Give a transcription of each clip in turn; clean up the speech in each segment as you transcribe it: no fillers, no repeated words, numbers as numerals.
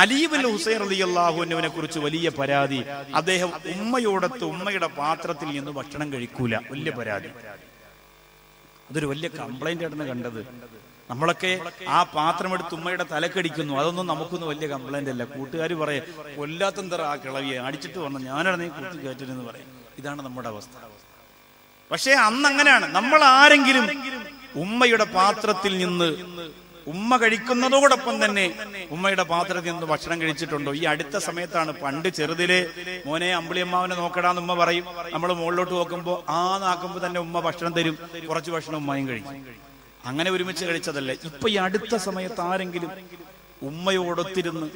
അലി ഇബ്നു ഹുസൈൻ റളിയല്ലാഹു അൻഹുവിനെ കുറിച്ച് വലിയ പരാതി. അദ്ദേഹം ഉമ്മയോടൊത്ത് ഉമ്മയുടെ പാത്രത്തിൽ നിന്ന് ഭക്ഷണം കഴിക്കൂല. വലിയ പരാതി. അതൊരു വലിയ കംപ്ലൈന്റ് ആണെന്ന് കണ്ടത്. നമ്മളൊക്കെ ആ പാത്രം എടുത്ത് ഉമ്മയുടെ തലക്കടിക്കുന്നു. അതൊന്നും നമുക്കൊന്നും വലിയ കംപ്ലൈന്റ് അല്ല. കൂട്ടുകാർ പറയും, കൊല്ലാത്തന്തറ ആ കിളവിയെ അടിച്ചിട്ട് വന്നു, ഞാനാണ് നീ കുത്തി കയറ്റെന്ന് പറയും. ഇതാണ് നമ്മുടെ അവസ്ഥ. പക്ഷേ അന്ന് അങ്ങനെയാണ്. നമ്മൾ ആരെങ്കിലും ഉമ്മയുടെ പാത്രത്തിൽ നിന്ന് ഉമ്മ കഴിക്കുന്നതോടൊപ്പം തന്നെ ഉമ്മയുടെ പാത്രത്തിൽ നിന്ന് ഭക്ഷണം കഴിച്ചിട്ടുണ്ടോ? ഈ അടുത്ത സമയത്താണ്. പണ്ട് ചെറുതിലെ മോനെ അമ്പിളിയമ്മാവനെ നോക്കടാന്ന് ഉമ്മ പറയും. നമ്മൾ മുകളിലോട്ട് നോക്കുമ്പോൾ നാക്കുമ്പോൾ തന്നെ ഉമ്മ ഭക്ഷണം തരും. കുറച്ച് ഭക്ഷണം ഉമ്മയും കഴിക്കും. അങ്ങനെ ഒരുമിച്ച് കഴിച്ചതല്ല. ഇപ്പൊ ഈ അടുത്ത സമയത്ത് ആരെങ്കിലും ഉമ്മയോടൊത്തിരുന്ന്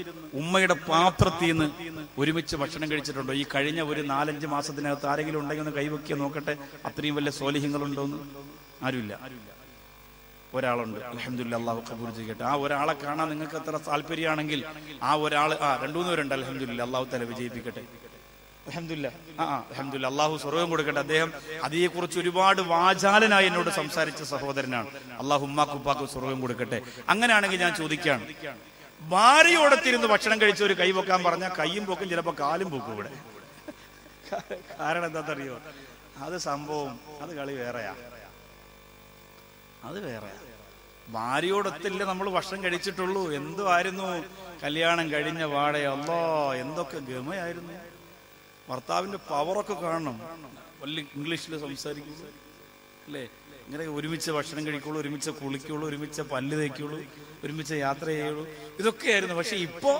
ഉമ്മയുടെ പാത്രത്തിൽ നിന്ന് ഒരുമിച്ച് ഭക്ഷണം കഴിച്ചിട്ടുണ്ടോ? ഈ കഴിഞ്ഞ ഒരു 4-5 മാസത്തിനകത്ത് ആരെങ്കിലും ഉണ്ടെങ്കിൽ ഒന്ന് കൈവയ്ക്കുക നോക്കട്ടെ. അത്രയും വലിയ സ്വാലിഹ്യങ്ങളുണ്ടോന്ന്. ആരുമില്ല. ഒരാളുണ്ട്. അൽഹംദുലില്ലാ, അല്ലാഹു ഖബൂൽ ചെയ്യട്ടെ. ആ ഒരാളെ കാണാൻ നിങ്ങൾക്ക് എത്ര താല്പര്യമാണെങ്കിൽ ആ ഒരാൾ 2-3 പേരുണ്ട്. അൽഹംദുലില്ലാ, അല്ലാഹു തആല വിജയിപ്പിക്കട്ടെ. അൽഹംദുലില്ലാ, അൽഹംദുലില്ലാ, അല്ലാഹു സ്വർഗ്ഗം കൊടുക്കട്ടെ. അദ്ദേഹം അതേക്കുറിച്ച് ഒരുപാട് വാചാലനായി എന്നോട് സംസാരിച്ച സഹോദരനാണ്. അല്ലാഹു ഉമ്മാക്കും ഉപ്പാക്കും സ്വർഗ്ഗം കൊടുക്കട്ടെ. അങ്ങനെയാണെങ്കിൽ ഞാൻ ചോദിക്കുകയാണ്, ഭാര്യയോടൊത്തിരുന്ന് ഭക്ഷണം കഴിച്ച ഒരു കൈ പൊക്കാൻ പറഞ്ഞാൽ കൈയും പൊക്കും, ചിലപ്പോൾ കാലും പൊക്കും ഇവിടെ. കാരണം എന്താണെന്നറിയോ? അത് സംഭവം, അത് കളി വേറെയാ. അത് വേറെ. ഭാര്യയോടൊത്തില്ല നമ്മൾ ഭക്ഷണം കഴിച്ചിട്ടുള്ളൂ. എന്തുമായിരുന്നു കല്യാണം കഴിഞ്ഞ വാടേ. അല്ലാ, എന്തൊക്കെ ഗമയായിരുന്നു. ഭർത്താവിന്റെ പവറൊക്കെ കാണണം. വലിയ ഇംഗ്ലീഷിൽ സംസാരിക്കുള്ളൂ അല്ലേ? ഇങ്ങനെ ഒരുമിച്ച് ഭക്ഷണം കഴിക്കുള്ളൂ, ഒരുമിച്ച് കുളിക്കുള്ളൂ, ഒരുമിച്ച് പല്ല് തേക്കുള്ളൂ, ഒരുമിച്ച് യാത്ര ചെയ്യുള്ളൂ. ഇതൊക്കെയായിരുന്നു. പക്ഷെ ഇപ്പോ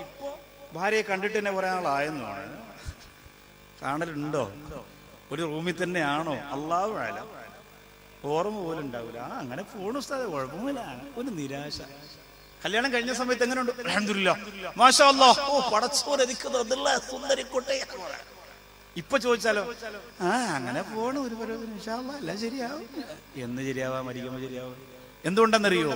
ഭാര്യയെ കണ്ടിട്ട് തന്നെ കുറെ ആളായെന്നാണ്. കാണലുണ്ടോ? ഒരു റൂമിൽ തന്നെയാണോ? അല്ലാഹു അഅലം. ഓർമ്മ പോലും ഉണ്ടാവില്ല. അങ്ങനെ പോണു ഉസ്താദേ, കുഴപ്പമില്ല. ഒരു നിരാശ. കല്യാണം കഴിഞ്ഞ സമയത്ത് എങ്ങനെയുണ്ട്? അൽഹംദുലില്ലാ, മാഷാ അല്ലാഹ്, ഓ പടച്ചോനെ സുന്ദരിക്കുട്ടെ. ഇപ്പൊ ചോദിച്ചാലോ? അങ്ങനെ പോണു, ഒരു പരുവത്തിന് ഇൻഷാ അല്ലാഹ് എല്ലാം ശരിയാവും. എന്ന് ശരിയാവാ? മരിക്കുമ്പോ ശരിയാവും. എന്തുകൊണ്ടെന്നറിയോ?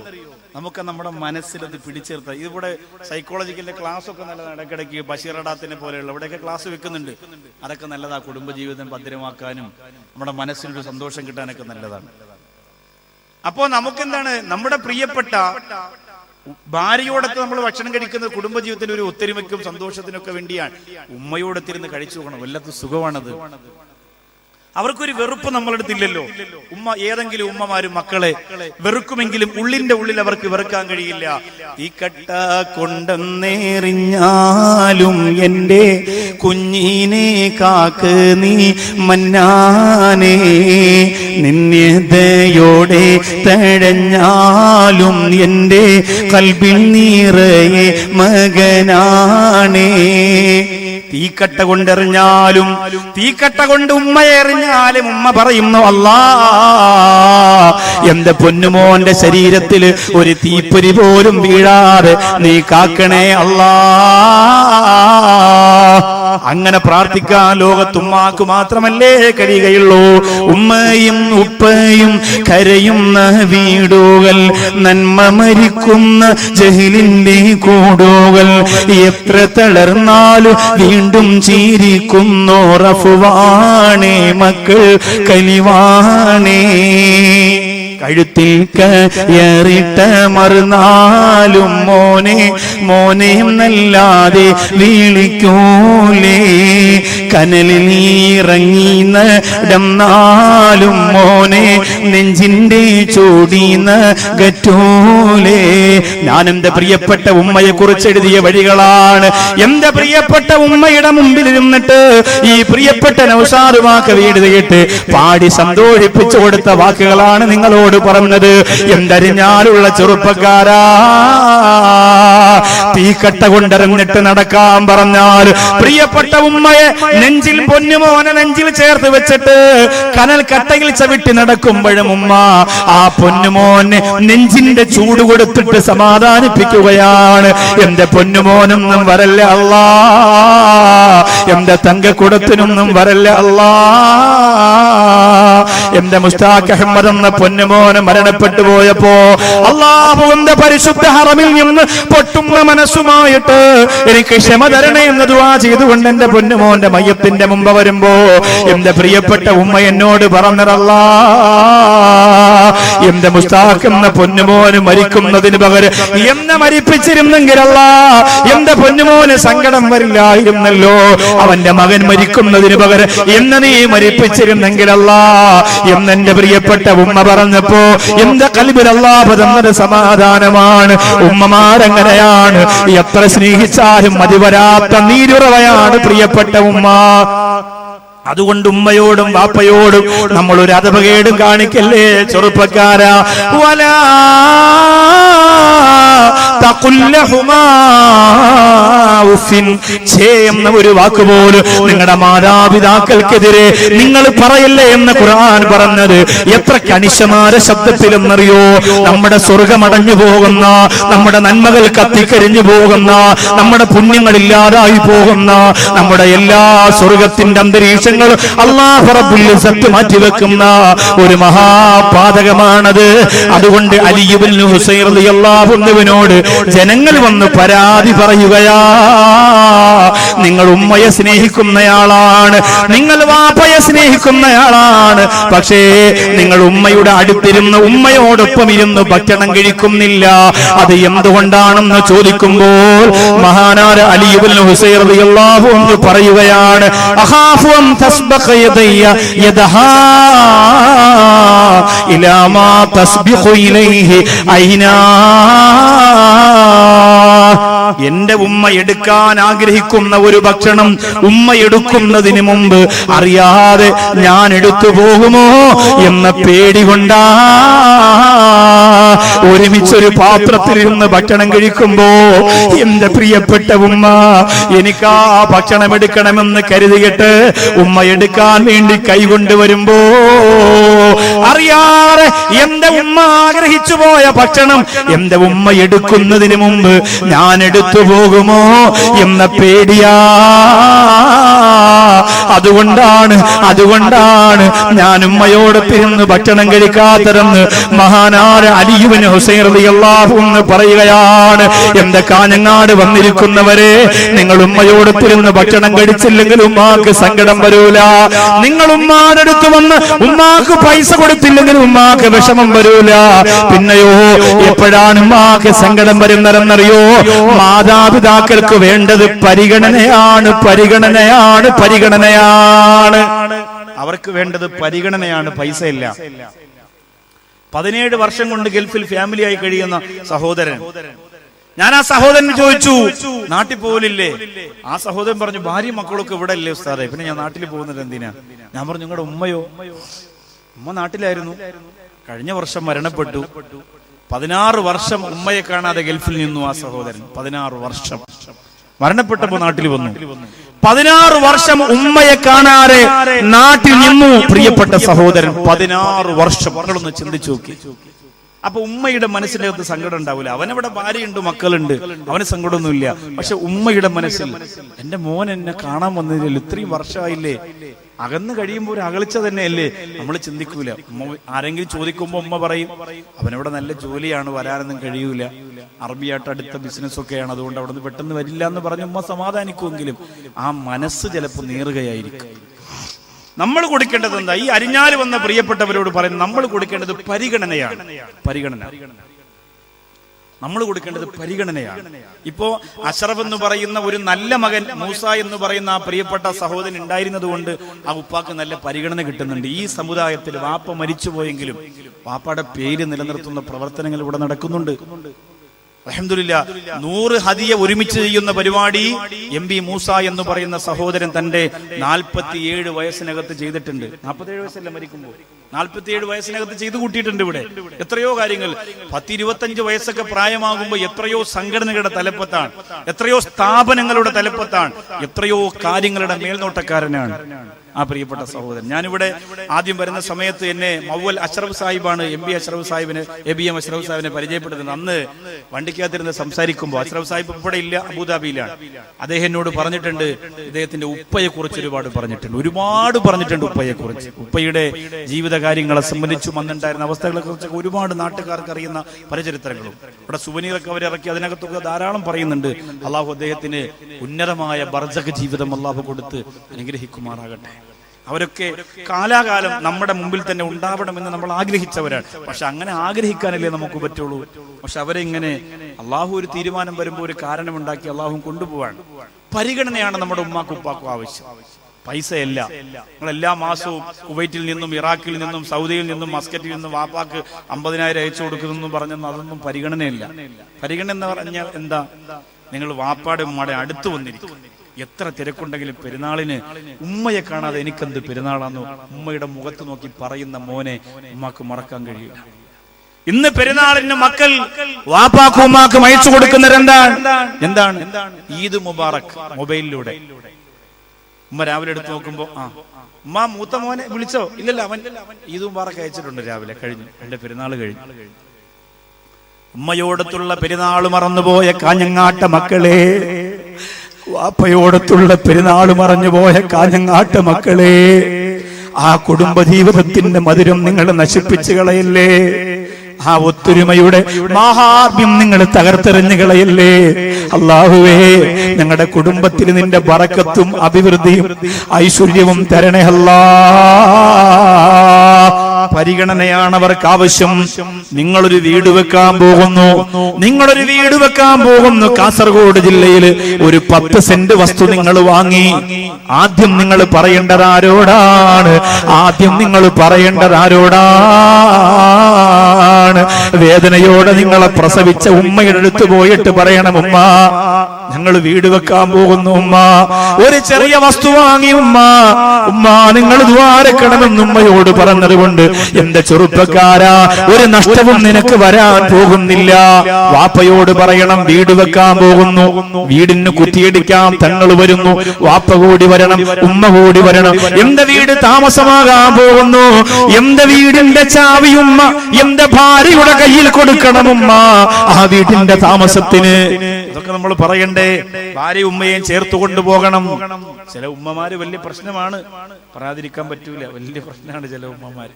നമുക്ക് നമ്മുടെ മനസ്സിലത് പിടിച്ചേർത്ത. ഇതിവിടെ സൈക്കോളജിക്കലിന്റെ ക്ലാസ് ഒക്കെ നല്ലതാണ്. ഇടയ്ക്കിടയ്ക്ക് ബഷീറഡാത്തിനെ പോലെയുള്ള ഇവിടെയൊക്കെ ക്ലാസ് വെക്കുന്നുണ്ട്. അതൊക്കെ നല്ലതാ. കുടുംബജീവിതം ഭദ്രമാക്കാനും നമ്മുടെ മനസ്സിനൊരു സന്തോഷം കിട്ടാനൊക്കെ നല്ലതാണ്. അപ്പോ നമുക്കെന്താണ്, നമ്മുടെ പ്രിയപ്പെട്ട ഭാര്യയോടൊത്ത് നമ്മൾ ഭക്ഷണം കഴിക്കുന്നത് കുടുംബജീവിതത്തിന് ഒരു ഒത്തൊരുമയ്ക്കും സന്തോഷത്തിനൊക്കെ വേണ്ടിയാണ്. ഉമ്മയോടൊത്തിരുന്ന് കഴിച്ചു നോക്കണം. വല്ലാത്ത സുഖമാണത്. അവർക്കൊരു വെറുപ്പ് നമ്മളെടുത്തില്ലല്ലോ. ഏതെങ്കിലും ഉമ്മമാരും മക്കളെ വെറുക്കുമെങ്കിലും ഉള്ളിന്റെ ഉള്ളിൽ അവർക്ക് വെറുക്കാൻ കഴിയില്ല. ഈ കട്ട കൊണ്ടെന്നേറിഞ്ഞാലും എന്റെ കുഞ്ഞിനെ കാക്ക് നീ മന്നാനേ, നിന്യതയോടെ തഴഞ്ഞാലും എന്റെ കൽബിൽ നിറയെ മകനാണേ. തീക്കട്ട കൊണ്ടെറിഞ്ഞാലും, തീക്കട്ട കൊണ്ട് ഉമ്മയെ എറിഞ്ഞാലും ഉമ്മ പറയുന്നു, അല്ലാ എന്റെ പൊന്നുമോന്റെ ശരീരത്തിൽ ഒരു തീപ്പൊരി പോലും വീഴാതെ നീ കാക്കണേ അല്ലാ. അങ്ങനെ പ്രാർത്ഥിക്കാൻ ലോകത്തുമ്മാക്ക് മാത്രമല്ലേ കഴിയുകയുള്ളൂ. ഉമ്മയും ഉപ്പയും കരയുന്ന വീടുകൾ, നന്മ മരിക്കുന്ന ജഹിലിന്റെ കൂടുകൾ, എത്ര തളർന്നാലും വീണ്ടും ചിരിക്കുന്നു റഫുവാണേ, മക്കൾ കലിവാണേ. കഴുത്തിൽ കയറിട്ട മറുനാലും മോനെ മോനെ എന്നല്ലാതെ വിളിക്കൂലേ, കനലിൽ ഇറങ്ങി നടന്നാലും മോനെ നെഞ്ചിന്റെ ചോടീന്ന ഗറ്റൂലേ. ഞാൻ എന്റെ പ്രിയപ്പെട്ട ഉമ്മയെ കുറിച്ച് എഴുതിയ വഴികളാണ്. എന്റെ പ്രിയപ്പെട്ട ഉമ്മയുടെ മുമ്പിൽ ഇരുന്നിട്ട് ഈ പ്രിയപ്പെട്ട നൗഷാദ് വാക്ക് എഴുതിയിട്ട് പാടി സന്തോഷിപ്പിച്ചു കൊടുത്ത വാക്കുകളാണ് നിങ്ങളോട് പറഞ്ഞത്. എന്തറിഞ്ഞാലുള്ള ചെറുപ്പക്കാരാ, തീക്കട്ട കൊണ്ടെറിഞ്ഞിട്ട് നടക്കാൻ പറഞ്ഞാൽ പ്രിയപ്പെട്ട ഉമ്മയെ നെഞ്ചിൽ, പൊന്നുമോനെ നെഞ്ചിൽ ചേർത്ത് വെച്ചിട്ട് കനൽ കട്ടയിൽ ചവിട്ടി നടക്കുമ്പോഴും ഉമ്മ ആ പൊന്നുമോനെ നെഞ്ചിന്റെ ചൂട് കൊടുത്തിട്ട് സമാധാനിപ്പിക്കുകയാണ്. എന്റെ പൊന്നുമോനൊന്നും വരല്ല അല്ലാ, എന്റെ തങ്കക്കുടത്തിനൊന്നും വരല്ല അല്ലാ, എന്റെ മുസ്താഖ് അഹമ്മദ് എന്ന പൊന്നുമോ പൊന്നുമോനെ മരണപ്പെട്ടു പോയപ്പോ അല്ലാഹുവിന്റെ പരിശുദ്ധ ഹറമിൽ നിന്ന് പൊട്ടുന്ന മനസ്സുമായിട്ട് എനിക്ക് ക്ഷമ തരണേ എന്ന് ദുആ ചെയ്തുകൊണ്ട് എന്റെ പൊന്നുമോന്റെ മയ്യത്തിന്റെ മുമ്പ് വരുമ്പോ എന്റെ പ്രിയപ്പെട്ട ഉമ്മ എന്നോട് പറഞ്ഞതല്ലാ, എന്റെ മുസ്താഖ് എന്ന പൊന്നുമോന് മരിക്കുന്നതിന് പകരം എന്നെ മരിപ്പിച്ചിരുന്നെങ്കിലല്ല എന്റെ പൊന്നുമോന് സങ്കടം വരില്ലായിരുന്നല്ലോ. അവന്റെ മകൻ മരിക്കുന്നതിന് പകരം എന്നെ നീ മരിപ്പിച്ചിരുന്നെങ്കിലല്ല എന്നെന്റെ പ്രിയപ്പെട്ട ഉമ്മ പറഞ്ഞപ്പോ എന്റെ ഖൽബിൽ അല്ലാഹു തന്നൊരു സമാധാനമാണ്. ഉമ്മമാരങ്ങനെയാണ്, എത്ര സ്നേഹിച്ചാലും മതിവരാത്ത നീരുറവയാണ് പ്രിയപ്പെട്ട ഉമ്മ. അതുകൊണ്ട് ഉമ്മയോടും വാപ്പയോടും നമ്മൾ ഒരു അധപകേടും കാണിക്കല്ലേ ചെറുപ്പക്കാരാ. വലാ തഖുല്ലഹുമാ ഉഫിൻ, ഛേ എന്ന ഒരു വാക്കുപോലും നിങ്ങളുടെ മാതാപിതാക്കൾക്കെതിരെ നിങ്ങൾ പറയല്ലേ എന്ന് ഖുർആൻ പറഞ്ഞത് എത്ര കണിശമായ ശബ്ദത്തിലെന്നറിയോ? നമ്മുടെ സ്വർഗമടഞ്ഞു പോകുന്ന, നമ്മുടെ നന്മകൾ കത്തിക്കരിഞ്ഞു പോകുന്ന, നമ്മുടെ പുണ്യങ്ങളില്ലാതായി പോകുന്ന, നമ്മുടെ എല്ലാ സ്വർഗത്തിന്റെ അന്തരീക്ഷങ്ങളും അല്ലാഹു റബ്ബുൽ ഇസ്സത്ത് മാറ്റിവെക്കുന്ന ഒരു മഹാപാതകമാണത്. അതുകൊണ്ട് അലി ഇബ്നു ഹുസൈൻ റളിയല്ലാഹു അൻഹുവിനോട് ജനങ്ങൾ വന്ന് പരാതി പറയുകയാ, നിങ്ങൾ ഉമ്മയെ സ്നേഹിക്കുന്നയാളാണ്, നിങ്ങൾ വാപ്പയെ സ്നേഹിക്കുന്നയാളാണ്, പക്ഷേ നിങ്ങൾ ഉമ്മയുടെ അടുത്തിരുന്ന് ഉമ്മയോടൊപ്പം ഇരുന്ന് ഭക്ഷണം കഴിക്കുന്നില്ല. അത് എന്തുകൊണ്ടാണെന്ന് ചോദിക്കുമ്പോൾ മഹാനായ അലി ഇബ്നു ഹുസൈൻ റളിയല്ലാഹു അൻഹു പറയുകയാണ്, അഖാഫു അൻ തസ്ബഖ യദയ്യ യദഹാ ഇലാ മാ തസ്ബിഖു ഇലൈഹി ഐനാ. എന്റെ ഉമ്മ എടുക്കാൻ ആഗ്രഹിക്കുന്ന ഒരു ഭക്ഷണം ഉമ്മ എടുക്കുന്നതിന് മുമ്പ് അറിയാതെ ഞാൻ എടുത്തു പോകുമോ എന്ന പേടി കൊണ്ടാ ഒരുമിച്ചൊരു പാത്രത്തിലിരുന്ന് ഭക്ഷണം കഴിക്കുമ്പോ എന്റെ പ്രിയപ്പെട്ട ഉമ്മ എനിക്ക് ആ ഭക്ഷണം എടുക്കണമെന്ന് കരുതിയിട്ട് ഉമ്മ എടുക്കാൻ വേണ്ടി കൈകൊണ്ടുവരുമ്പോ അറിയാതെ എന്റെ ഉമ്മ ആഗ്രഹിച്ചു പോയ ഭക്ഷണം എന്റെ ഉമ്മ എടുക്കുന്നതിന് മുമ്പ് ഞാൻ എടുത്തു പോകുമോ എന്ന പേടിയാ. അതുകൊണ്ടാണ് ഞാൻ ഉമ്മയോടൊപ്പിരുന്ന് ഭക്ഷണം കഴിക്കാത്തതെന്ന് മഹാനായ അലി ഇബ്നു ഹുസൈൻ റളിയല്ലാഹു അൻഹു പറയുകയാണ്. എന്റെ കാഞ്ഞങ്ങാട് വന്നിരിക്കുന്നവരെ, നിങ്ങൾ ഉമ്മയോടൊപ്പിരുന്ന് ഭക്ഷണം കഴിച്ചില്ലെങ്കിൽ ഉമ്മാക്ക് സങ്കടം വരൂല. നിങ്ങൾ ഉമ്മാന്റെ അടുത്ത് വന്ന് ഉമ്മാക്ക് പൈസ കൊടുത്തില്ലെങ്കിൽ ഉമ്മാക്ക് വിഷമം വരൂല. പിന്നെയോ എപ്പോഴാണ് ഉമ്മാക്ക് സങ്കടം വരുന്നതെന്നറിയോ? മാതാപിതാക്കൾക്ക് വേണ്ടത് പരിഗണനയാണ്. അവർക്ക് വേണ്ടത് പരിഗണനയാണ്, പൈസയില്ല. 17 വർഷം കൊണ്ട് ഗൾഫിൽ ഫാമിലിയായി കഴിയുന്ന സഹോദരൻ, ഞാൻ ആ സഹോദരൻ ചോദിച്ചു, നാട്ടിൽ പോലില്ലേ? ആ സഹോദരൻ പറഞ്ഞു, ഭാര്യയും മക്കളൊക്കെ ഇവിടെ അല്ലേ ഉസ്താദേ, പിന്നെ ഞാൻ നാട്ടിൽ പോകുന്നത് എന്തിനാ? ഞാൻ പറഞ്ഞു, നിങ്ങളുടെ ഉമ്മയോ? ഉമ്മ നാട്ടിലായിരുന്നു, കഴിഞ്ഞ വർഷം മരണപ്പെട്ടു. 16 വർഷം ഉമ്മയെ കാണാതെ ഗൾഫിൽ നിന്നു ആ സഹോദരൻ. 16 വർഷം മരണപ്പെട്ടപ്പോ നാട്ടിൽ വന്നു. 16 വർഷം ഉമ്മയെ കാണാതെ നാട്ടിൽ നിന്നു പ്രിയപ്പെട്ട സഹോദരൻ. 16 വർഷം. മക്കളൊന്ന് ചിന്തിച്ചു നോക്കി. അപ്പൊ ഉമ്മയുടെ മനസ്സിന്റെ അകത്ത് സങ്കടം ഉണ്ടാവില്ല. അവനവിടെ ഭാര്യയുണ്ട്, മക്കളുണ്ട്, അവന് സങ്കടമൊന്നുമില്ല. പക്ഷെ ഉമ്മയുടെ മനസ്സിൽ, എന്റെ മോൻ എന്നെ കാണാൻ വന്നില്ലല്ലോ, ഇത്രയും വർഷമായില്ലേ. അകന്ന് കഴിയുമ്പോൾ ഒരു അകൽച്ച തന്നെയല്ലേ. നമ്മൾ ചിന്തിക്കൂല. ആരെങ്കിലും ചോദിക്കുമ്പോ ഉമ്മ പറയും, അവനവിടെ നല്ല ജോലിയാണ്, വരാനൊന്നും കഴിയൂല, അറബിയായിട്ട് അടുത്ത ബിസിനസ് ഒക്കെയാണ്, അതുകൊണ്ട് അവിടെ നിന്ന് പെട്ടെന്ന് വരില്ല എന്ന് പറഞ്ഞ് ഉമ്മ സമാധാനിക്കുമെങ്കിലും ആ മനസ്സ് ചിലപ്പോൾ നീറുകയായിരിക്കും. നമ്മൾ കൊടുക്കേണ്ടത് എന്താ? ഈ അരിഞ്ഞാല് വന്ന പ്രിയപ്പെട്ടവരോട് പറയുന്നത്, നമ്മൾ കൊടുക്കേണ്ടത് പരിഗണനയാണ്. നമ്മൾ കൊടുക്കേണ്ടത് പരിഗണനയാണ്. ഇപ്പോ അഷ്റഫ് എന്ന് പറയുന്ന ഒരു നല്ല മകൻ മൂസ എന്ന് പറയുന്ന ആ പ്രിയപ്പെട്ട സഹോദരൻ ഉണ്ടായിരുന്നത് കൊണ്ട് ആ ഉപ്പാക്ക് നല്ല പരിഗണന കിട്ടുന്നുണ്ട്. ഈ സമുദായത്തിൽ വാപ്പ മരിച്ചുപോയെങ്കിലും വാപ്പയുടെ പേര് നിലനിർത്തുന്ന പ്രവർത്തനങ്ങൾ ഇവിടെ നടക്കുന്നുണ്ട്. അൽഹംദുലില്ലാഹ് 100 ഹദിയ ഒരുമിച്ച് ചെയ്യുന്ന പരിപാടി എം ബി മൂസ എന്ന് പറയുന്ന സഹോദരൻ തന്റെ 47 വയസ്സിനകത്ത് ചെയ്തിട്ടുണ്ട്. 47 വയസ്സല്ല മരിക്കുമ്പോൾ, 47 വയസ്സിനകത്ത് ചെയ്തു കൂട്ടിയിട്ടുണ്ട്. ഇവിടെ എത്രയോ കാര്യങ്ങൾ. 10-25 വയസ്സൊക്കെ പ്രായമാകുമ്പോൾ എത്രയോ സംഘടനകളുടെ തലപ്പത്താണ്, എത്രയോ സ്ഥാപനങ്ങളുടെ തലപ്പത്താണ്, എത്രയോ കാര്യങ്ങളുടെ മേൽനോട്ടക്കാരനാണ് ആ പ്രിയപ്പെട്ട സഹോദരൻ. ഞാനിവിടെ ആദ്യം വരുന്ന സമയത്ത് എന്നെ മൗവൽ അഷ്റഫ് സാഹിബാണ് എം അഷ്റഫ് സാഹിബിനെ പരിചയപ്പെടുത്തുന്നത്. അന്ന് വണ്ടിക്കകത്തിരുന്ന് സംസാരിക്കുമ്പോൾ, അഷ്റഫ് സാഹിബ് ഇവിടെ ഇല്ല, അബുദാബിയിലാണ്. അദ്ദേഹം എന്നോട് പറഞ്ഞിട്ടുണ്ട്, ഇദ്ദേഹത്തിന്റെ ഉപ്പയെ കുറിച്ച് ഒരുപാട് പറഞ്ഞിട്ടുണ്ട്. ഉപ്പയെ കുറിച്ച്, ഉപ്പയുടെ ജീവിതകാലം കാര്യങ്ങളെ സംബന്ധിച്ചും അന്നുണ്ടായിരുന്ന അവസ്ഥകളെ കുറിച്ചൊക്കെ ഒരുപാട് നാട്ടുകാർക്ക് അറിയുന്ന പല ചരിത്രങ്ങളും ഇവിടെ സുവനീറൊക്കെ അവരിറക്കി അതിനകത്തൊക്കെ ധാരാളം പറയുന്നുണ്ട്. അള്ളാഹു അദ്ദേഹത്തിന് ഉന്നതമായ ബർസഖ് ജീവിതം അള്ളാഹു കൊടുത്ത് അനുഗ്രഹിക്കുമാറാകട്ടെ. അവരൊക്കെ കാലാകാലം നമ്മുടെ മുമ്പിൽ തന്നെ ഉണ്ടാവണമെന്ന് നമ്മൾ ആഗ്രഹിച്ചവരാണ്. പക്ഷെ അങ്ങനെ ആഗ്രഹിക്കാനല്ലേ നമുക്ക് പറ്റുള്ളൂ. പക്ഷെ അവരെ ഇങ്ങനെ അള്ളാഹു ഒരു തീരുമാനം വരുമ്പോൾ ഒരു കാരണമുണ്ടാക്കി അള്ളാഹു കൊണ്ടുപോവാണ്. പരിഗണനയാണ് നമ്മുടെ ഉമ്മാക്കും ഉപ്പാക്കും ആവശ്യം, പൈസയല്ല. നിങ്ങൾ എല്ലാ മാസവും കുവൈറ്റിൽ നിന്നും ഇറാഖിൽ നിന്നും സൗദിയിൽ നിന്നും മസ്കറ്റിൽ നിന്നും വാപ്പാക്ക് 50,000 അയച്ചു കൊടുക്കുന്നു പറഞ്ഞെന്ന് അതൊന്നും പരിഗണനയില്ല. പരിഗണന എന്ന് പറഞ്ഞാൽ എന്താ? നിങ്ങൾ വാപ്പാടെ ഉമ്മയുടെ അടുത്ത് വന്നിരിക്കും. എത്ര തിരക്കുണ്ടെങ്കിലും പെരുന്നാളിന് ഉമ്മയെ കാണാതെ എനിക്കെന്ത് പെരുന്നാളാന്നോ ഉമ്മയുടെ മുഖത്ത് നോക്കി പറയുന്ന മോനെ ഉമ്മാക്ക് മറക്കാൻ കഴിയില്ല. ഇന്ന് പെരുന്നാളിന് മക്കൾ വാപ്പാക്കും ഉമ്മാക്കും അയച്ചു കൊടുക്കുന്നത് എന്താണ്? ഈദ് മുബാറക് മൊബൈലിലൂടെ. ഉമ്മ രാവിലെ എടുത്ത് നോക്കുമ്പോ ഉമ്മ മൂത്ത മോനെ വിളിച്ചോ? ഇല്ലല്ല, അവൻ ഈദ് മുബാറക് അയച്ചിട്ടുണ്ട് രാവിലെ, കഴിഞ്ഞു, എന്റെ പെരുന്നാൾ കഴിഞ്ഞു. ഉമ്മയോടത്തുള്ള പെരുന്നാൾ മറന്നുപോയ കാഞ്ഞങ്ങാട്ട മക്കളെ, വാപ്പയോടത്തുള്ള പെരുന്നാൾ മറഞ്ഞുപോയ കാഞ്ഞങ്ങാട്ട മക്കളെ, ആ കുടുംബജീവിതത്തിന്റെ മധുരം നിങ്ങൾ നശിപ്പിച്ചു കളയല്ലേ? ആ ഒത്തൊരുമയുടെ മാഹാത്മ്യം നിങ്ങൾ തകർത്തെറിഞ്ഞു കളയല്ലേ? അല്ലാഹുവേ, ഞങ്ങളുടെ കുടുംബത്തിൽ നിന്റെ ബറക്കത്തും അഭിവൃദ്ധിയും ഐശ്വര്യവും തരണേ അല്ലാ. പരിഗണനയാണ് അവർക്ക് ആവശ്യം. നിങ്ങളൊരു വീട് വെക്കാൻ പോകുന്നു, കാസർഗോഡ് ജില്ലയിൽ ഒരു 10 സെന്റ് വസ്തു നിങ്ങൾ വാങ്ങി. ആദ്യം നിങ്ങൾ പറയേണ്ടത് ആരോടാണ്? വേദനയോടെ നിങ്ങളെ പ്രസവിച്ച ഉമ്മയുടെ അടുത്ത് പോയിട്ട് പറയണം, ഉമ്മ ഞങ്ങൾ വീട് വെക്കാൻ പോകുന്നു, ഉമ്മ ഒരു ചെറിയ വസ്തു വാങ്ങി, ഉമ്മ നിങ്ങൾ ദ്വാരക്കണമെന്ന് ഉമ്മയോട് പറഞ്ഞത് കൊണ്ട് എന്റെ ചെറുപ്പക്കാരാ, ഒരു നഷ്ടവും നിനക്ക് വരാൻ പോകുന്നില്ല. വാപ്പയോട് പറയണം, വീട് വെക്കാൻ പോകുന്നു, വീടിന് കുറ്റിയടിക്കാൻ തങ്ങൾ വരുന്നു, വാപ്പ കൂടി വരണം, ഉമ്മ കൂടി വരണം. എന്റെ വീട് താമസമാകാൻ പോകുന്നു, എന്റെ വീടിന്റെ ചാവി ഉമ്മ എന്റെ ഭാര്യയുടെ കയ്യിൽ കൊടുക്കണം, ഉമ്മ ആ വീടിന്റെ താമസത്തിന്. ഇതൊക്കെ നമ്മൾ പറയണ്ടേ? ഭാര്യ ഉമ്മയെയും ചേർത്ത് കൊണ്ടുപോകണം. ചില ഉമ്മമാര് വലിയ പ്രശ്നമാണ്, പറയാതിരിക്കാൻ പറ്റൂല, വലിയ പ്രശ്നമാണ് ചില ഉമ്മമാര്.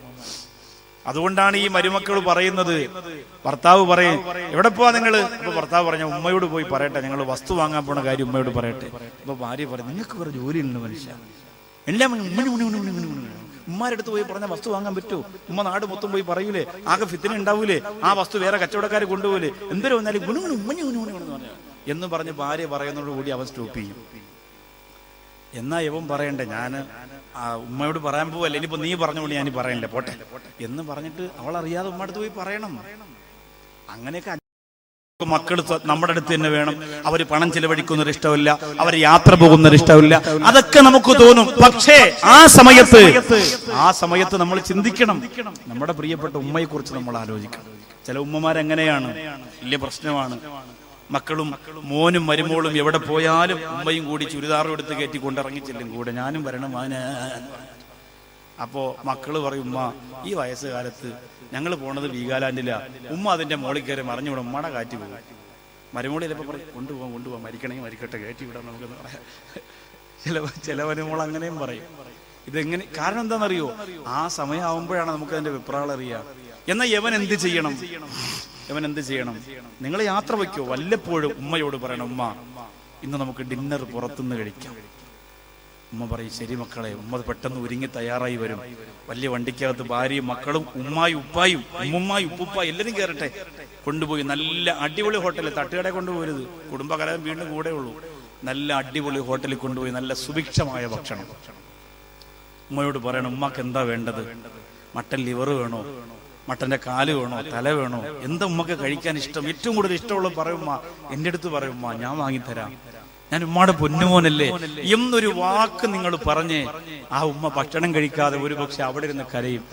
അതുകൊണ്ടാണ് ഈ മരുമക്കൾ പറയുന്നത്, ഭർത്താവ് പറയും എവിടെ പോവാ നിങ്ങള്? അപ്പൊ ഭർത്താവ് പറഞ്ഞ ഉമ്മയോട് പോയി പറയട്ടെ, ഞങ്ങൾ വസ്തു വാങ്ങാൻ പോണ കാര്യം ഉമ്മയോട് പറയട്ടെ. അപ്പൊ ഭാര്യ പറയും, നിങ്ങൾക്ക് വേറെ ജോലിയുണ്ട് മനുഷ്യ, എല്ലാം ഉമ്മാരെടുത്ത് പോയി പറഞ്ഞ വസ്തു വാങ്ങാൻ പറ്റൂ? ഉമ്മ നാട് മൊത്തം പോയി പറയൂലേ? ആകെ ഫിത്തിന ഉണ്ടാവൂലേ? ആ വസ്തു വേറെ കച്ചവടക്കാർ കൊണ്ടുപോകൂലേ? എന്തൊരു വന്നാലും എന്ന് പറഞ്ഞ് ഭാര്യ പറയുന്നതോടുകൂടി അവൻ സ്റ്റോപ്പ് ചെയ്യും. എന്നാ ഇവൻ പറയണ്ടേ, ഞാൻ ഉമ്മയോട് പറയാൻ പോവല്ലേ, ഇനിയിപ്പോ നീ പറഞ്ഞോളൂ, ഞാൻ പറയണ്ടേ, പോട്ടെ എന്ന് പറഞ്ഞിട്ട് അവൾ അറിയാതെ ഉമ്മ അടുത്ത് പോയി പറയണം. അങ്ങനെയൊക്കെ മക്കൾ നമ്മുടെ അടുത്ത് തന്നെ വേണം. അവർ പണം ചെലവഴിക്കുന്നൊരു ഇഷ്ടമില്ല, അവർ യാത്ര പോകുന്നൊരു ഇഷ്ടമില്ല, അതൊക്കെ നമുക്ക് തോന്നും. പക്ഷേ ആ സമയത്ത് നമ്മൾ ചിന്തിക്കണം, നമ്മുടെ പ്രിയപ്പെട്ട ഉമ്മയെ കുറിച്ച് നമ്മൾ ആലോചിക്കണം. ചില ഉമ്മമാരെങ്ങനെയാണ്, വലിയ പ്രശ്നമാണ്. മക്കളും മോനും മരുമോളും എവിടെ പോയാലും ഉമ്മയും കൂടി ചുരിദാറും എടുത്ത് കയറ്റി കൊണ്ടിറങ്ങി ചെല്ലും കൂടെ, ഞാനും വരണം മാന. അപ്പോ മക്കള് പറയും, ഉമ്മ ഈ വയസ്സുകാലത്ത് ഞങ്ങൾ പോണത് വീഗാലാൻഡില, ഉമ്മ അതിന്റെ മോളിൽ കയറി മറിഞ്ഞുവിടും, ഉമ്മയുടെ കാറ്റ് പോകും. മരുമോളി ചിലപ്പോൾ പറയും, കൊണ്ടുപോകാം, മരിക്കണമെങ്കിൽ മരിക്കട്ടെ, കയറ്റി വിടാം നമുക്കെന്ന് പറയാം. ചില മരുമോൾ അങ്ങനെയും പറയും. ഇതെങ്ങനെ? കാരണം എന്താണെന്നറിയോ? ആ സമയമാകുമ്പോഴാണ് നമുക്ക് അതിന്റെ വിപ്രാളം അറിയുക. എന്നാൽ യവൻ എന്ത് ചെയ്യണം? നിങ്ങൾ യാത്ര വയ്ക്കോ, വല്ലപ്പോഴും ഉമ്മയോട് പറയണം, ഉമ്മ ഇന്ന് നമുക്ക് ഡിന്നർ പുറത്തുനിന്ന് കഴിക്കാം. ഉമ്മ പറയും, ശരി മക്കളെ. ഉമ്മ പെട്ടെന്ന് ഒരുങ്ങി തയ്യാറായി വരും. വലിയ വണ്ടിക്കകത്ത് ഭാര്യയും മക്കളും ഉമ്മായും ഉപ്പായും ഉപ്പുപ്പായും എല്ലാവരും കയറട്ടെ, കൊണ്ടുപോയി നല്ല അടിപൊളി ഹോട്ടലിൽ, തട്ടുകട കൊണ്ടുപോകരുത്, കുടുംബകലം വീണ്ടും കൂടെ ഉള്ളൂ, നല്ല അടിപൊളി ഹോട്ടലിൽ കൊണ്ടുപോയി നല്ല സുഭിക്ഷമായ ഭക്ഷണം. ഉമ്മയോട് പറയണം, ഉമ്മക്ക് എന്താ വേണ്ടത്? മട്ടൻ ലിവർ വേണോ, മട്ടന്റെ കാല് വേണോ, തല വേണോ, എന്താ ഉമ്മക്ക് കഴിക്കാൻ ഇഷ്ടം? ഏറ്റവും കൂടുതൽ ഇഷ്ടമുള്ള പറയുമ്മ, എന്റെ അടുത്ത് പറയുമ്മ, ഞാൻ വാങ്ങിത്തരാം, ഞാൻ ഉമ്മയുടെ പൊന്നുമോനല്ലേ എന്നൊരു വാക്ക് നിങ്ങൾ പറഞ്ഞ് ആ ഉമ്മ ഭക്ഷണം കഴിക്കാതെ ഒരുപക്ഷെ അവിടെ ഇരുന്ന് കരയും.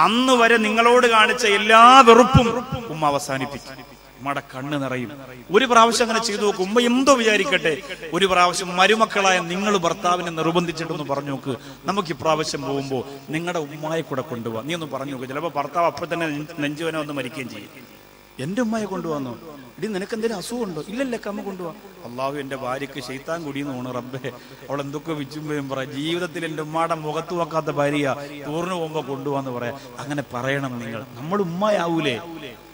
അന്ന് വരെ നിങ്ങളോട് കാണിച്ച എല്ലാ വെറുപ്പും ഉമ്മ അവസാനിപ്പിക്കും. ഉമ്മയുടെ കണ്ണ് നിറയും. ഒരു പ്രാവശ്യം അങ്ങനെ ചെയ്തു നോക്കും. ഉമ്മ എന്തോ വിചാരിക്കട്ടെ, ഒരു പ്രാവശ്യം മരുമക്കളായ നിങ്ങൾ ഭർത്താവിനെ നിർബന്ധിച്ചിട്ടൊന്ന് പറഞ്ഞു നോക്ക്, നമുക്ക് ഇപ്രാവശ്യം പോകുമ്പോൾ നിങ്ങളുടെ ഉമ്മയെ കൂടെ കൊണ്ടുപോകാം, നീ ഒന്ന് പറഞ്ഞു നോക്ക്. ചിലപ്പോൾ ഭർത്താവ് അപ്പോൾ തന്നെ നെഞ്ചുവനെ ഒന്ന് മരിക്കുകയും ചെയ്യും. എന്റെ ഉമ്മയെ കൊണ്ടുവന്നു, ഇടി നിനക്ക് എന്തെങ്കിലും അസുഖമുണ്ടോ? ഇല്ലല്ല, കമ്മ കൊണ്ടുപോവാ. അള്ളാഹു എന്റെ ഭാര്യക്ക് ശൈത്താൻ കുടിയെന്ന് തോന്നുന്നു റബ്ബേ, അവൾ എന്തൊക്കെ വിച്ചുമ്പോഴും പറയാം, ജീവിതത്തിൽ എൻ്റെ ഉമ്മയുടെ മുഖത്ത് വെക്കാത്ത ഭാര്യ ടൂറിന് പോകുമ്പോ കൊണ്ടുപോവാന്ന് പറയാം. അങ്ങനെ പറയണം നിങ്ങൾ. നമ്മൾ ഉമ്മയാവൂലേ,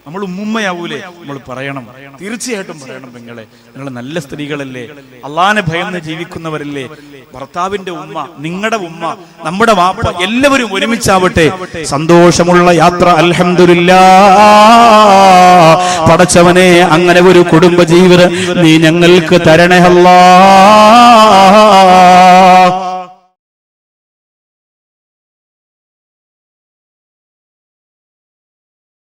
നമ്മൾ ഉമ്മുമ്മയാവൂലേ? നമ്മൾ പറയണം, തീർച്ചയായിട്ടും പറയണം. നിങ്ങൾ നല്ല സ്ത്രീകളല്ലേ, അള്ളാനെ ഭയന്ന് ജീവിക്കുന്നവരല്ലേ. ഭർത്താവിന്റെ ഉമ്മ, നിങ്ങളുടെ ഉമ്മ, നമ്മുടെ വാപ്പ, എല്ലാവരും ഒരുമിച്ചാവട്ടെ. സന്തോഷമുള്ള യാത്ര. അൽഹംദുലില്ലാഹ്. പടച്ചവനെ, അങ്ങനെ ഒരു കുടുംബ ജീവിതം നീ ഞങ്ങൾക്ക് തരണേ അല്ലാഹ്.